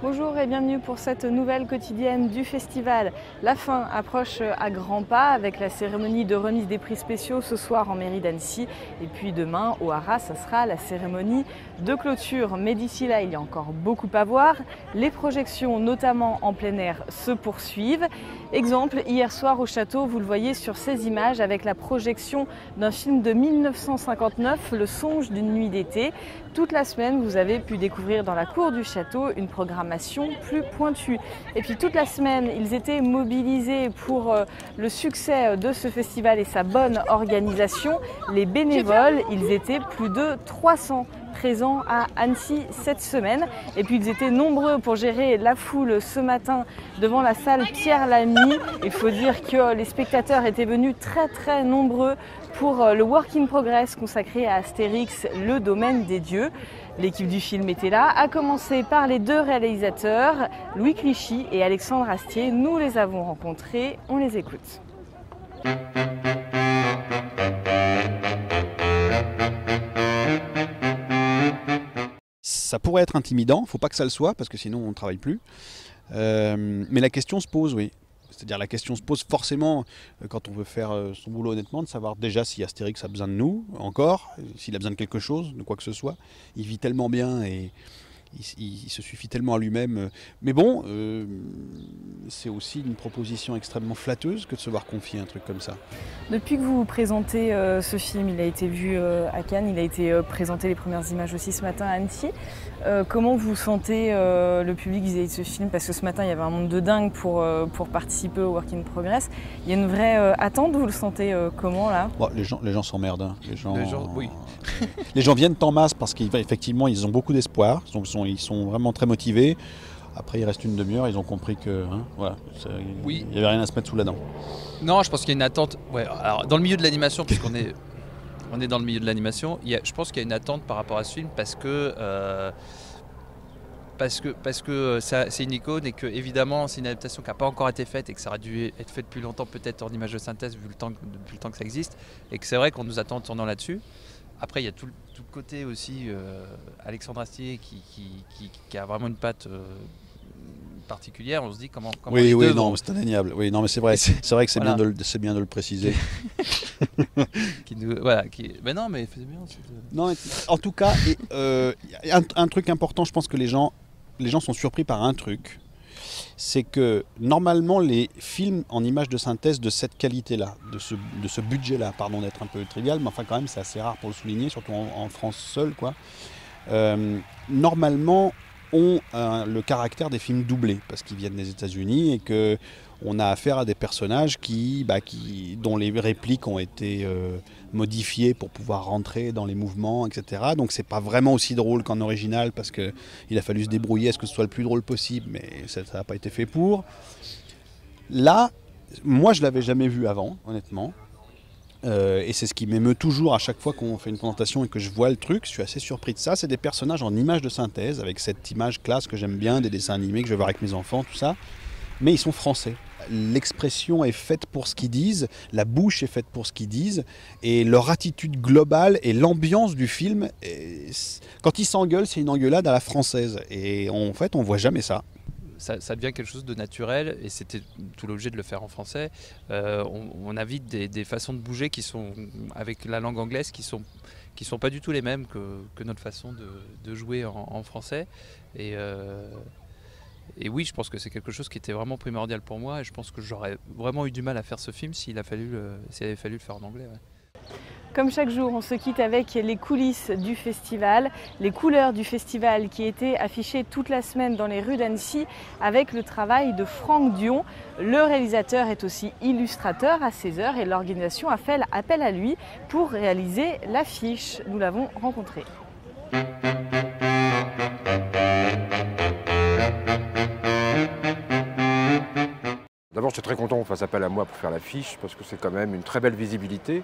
Bonjour et bienvenue pour cette nouvelle quotidienne du festival. La fin approche à grands pas avec la cérémonie de remise des prix spéciaux ce soir en mairie d'Annecy. Et puis demain au Haras, ça sera la cérémonie de clôture. Mais d'ici là, il y a encore beaucoup à voir. Les projections, notamment en plein air, se poursuivent. Exemple, hier soir au château, vous le voyez sur ces images avec la projection d'un film de 1959, Le songe d'une nuit d'été. Toute la semaine, vous avez pu découvrir dans la cour du château une programmation plus pointue. Et puis toute la semaine, ils étaient mobilisés pour le succès de ce festival et sa bonne organisation. Les bénévoles, ils étaient plus de 300 présents à Annecy cette semaine. Et puis ils étaient nombreux pour gérer la foule ce matin devant la salle Pierre Lamy. Il faut dire que les spectateurs étaient venus très nombreux pour le Work in Progress consacré à Astérix, le domaine des dieux. L'équipe du film était là, à commencer par les deux réalisateurs, Louis Clichy et Alexandre Astier. Nous les avons rencontrés, on les écoute. Ça pourrait être intimidant, il ne faut pas que ça le soit, parce que sinon on ne travaille plus. Mais la question se pose, oui. C'est-à-dire la question se pose forcément, quand on veut faire son boulot honnêtement, de savoir déjà si Astérix a besoin de nous, encore, s'il a besoin de quelque chose, de quoi que ce soit. Il vit tellement bien et il se suffit tellement à lui-même. Mais bon, c'est aussi une proposition extrêmement flatteuse que de se voir confier un truc comme ça. Depuis que vous présentez ce film, il a été vu à Cannes, il a été présenté les premières images aussi ce matin à Annecy. Comment vous sentez le public vis-à-vis de ce film? Parce que ce matin, il y avait un monde de dingue pour participer au Work in Progress. Il y a une vraie attente, vous le sentez comment là? Bon, les gens s'emmerdent. Hein. Oui. Les gens viennent en masse parce qu'effectivement, ils ont beaucoup d'espoir. Ils sont vraiment très motivés. Après, il reste une demi-heure, ils ont compris que voilà, oui. Il n'y avait rien à se mettre sous la dent. Non, je pense qu'il y a une attente. Ouais, alors, dans le milieu de l'animation, puisqu'on est, on est dans le milieu de l'animation, je pense qu'il y a une attente par rapport à ce film parce que c'est une icône et que évidemment c'est une adaptation qui n'a pas encore été faite et que ça aurait dû être fait depuis longtemps peut-être en image de synthèse depuis le temps que ça existe et que c'est vrai qu'on nous attend en tournant là-dessus. Après il y a tout le côté aussi Alexandre Astier qui a vraiment une patte particulière. On se dit comment oui, non, c'est indéniable. Oui, non, mais c'est vrai que c'est voilà. bien de le préciser. Mais non, mais c'est bien. Non, en tout cas, un truc important, je pense que les gens sont surpris par un truc. C'est que normalement les films en images de synthèse de cette qualité-là, de ce budget-là, pardon d'être un peu trivial, mais enfin quand même c'est assez rare pour le souligner, surtout en France seule, quoi. Normalement ont le caractère des films doublés parce qu'ils viennent des États-Unis et que on a affaire à des personnages dont les répliques ont été modifiées pour pouvoir rentrer dans les mouvements, etc. Donc c'est pas vraiment aussi drôle qu'en original parce qu'il a fallu se débrouiller à ce que ce soit le plus drôle possible, mais ça n'a pas été fait pour. Là, moi je l'avais jamais vu avant, honnêtement. Et c'est ce qui m'émeut toujours à chaque fois qu'on fait une présentation et que je vois le truc, je suis assez surpris de ça. C'est des personnages en images de synthèse, avec cette image classe que j'aime bien, des dessins animés que je vais voir avec mes enfants, tout ça. Mais ils sont français. L'expression est faite pour ce qu'ils disent, la bouche est faite pour ce qu'ils disent, et leur attitude globale et l'ambiance du film, quand ils s'engueulent, c'est une engueulade à la française. Et en fait, on voit jamais ça. Ça devient quelque chose de naturel et c'était tout l'objet de le faire en français. On invite des façons de bouger qui sont, avec la langue anglaise, qui sont pas du tout les mêmes que notre façon de jouer en français. Et oui, je pense que c'est quelque chose qui était vraiment primordial pour moi et je pense que j'aurais vraiment eu du mal à faire ce film s'il avait fallu le faire en anglais. Ouais. Comme chaque jour, on se quitte avec les coulisses du festival, les couleurs du festival qui étaient affichées toute la semaine dans les rues d'Annecy avec le travail de Franck Dion. Le réalisateur est aussi illustrateur à 16h et l'organisation a fait appel à lui pour réaliser l'affiche. Nous l'avons rencontré. très content qu'on fasse appel à moi pour faire l'affiche, parce que c'est quand même une très belle visibilité.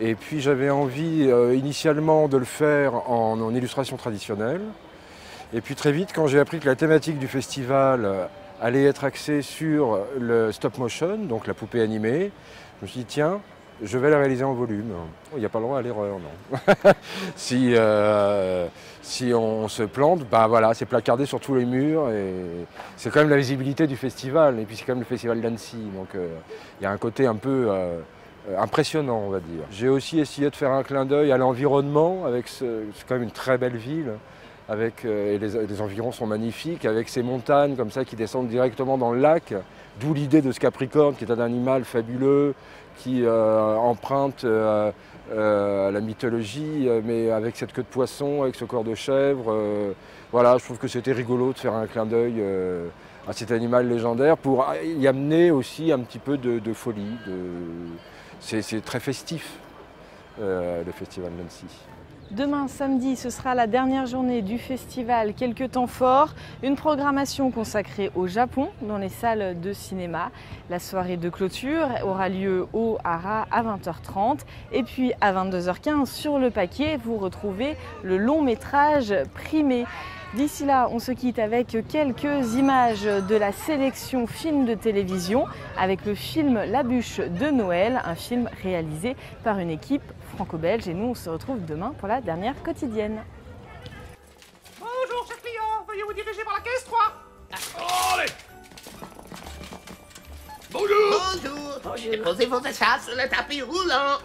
Et puis j'avais envie initialement de le faire en illustration traditionnelle. Et puis très vite, quand j'ai appris que la thématique du festival allait être axée sur le stop motion, donc la poupée animée, je me suis dit tiens, je vais la réaliser en volume. Il n'y a pas le droit à l'erreur, non. si on se plante, ben voilà, c'est placardé sur tous les murs et c'est quand même la visibilité du festival. Et puis c'est quand même le festival d'Annecy, donc il y a un côté un peu impressionnant, on va dire. J'ai aussi essayé de faire un clin d'œil à l'environnement, c'est quand même une très belle ville. Et les environs sont magnifiques, avec ces montagnes comme ça qui descendent directement dans le lac, d'où l'idée de ce capricorne qui est un animal fabuleux, qui emprunte à la mythologie, mais avec cette queue de poisson, avec ce corps de chèvre. Voilà, je trouve que c'était rigolo de faire un clin d'œil à cet animal légendaire pour y amener aussi un petit peu de folie. C'est très festif, le festival d'Annecy. Demain, samedi, ce sera la dernière journée du festival Quelques temps forts. Une programmation consacrée au Japon dans les salles de cinéma. La soirée de clôture aura lieu au Hara à 20h30. Et puis à 22h15, sur le paquet, vous retrouvez le long métrage primé. D'ici là, on se quitte avec quelques images de la sélection film de télévision avec le film La Bûche de Noël, un film réalisé par une équipe franco-belge. Et nous, on se retrouve demain pour la dernière quotidienne. Bonjour, cher client, veuillez vous diriger par la caisse 3. Allez. Bonjour. Bonjour. Posez vos achats sur le tapis roulant.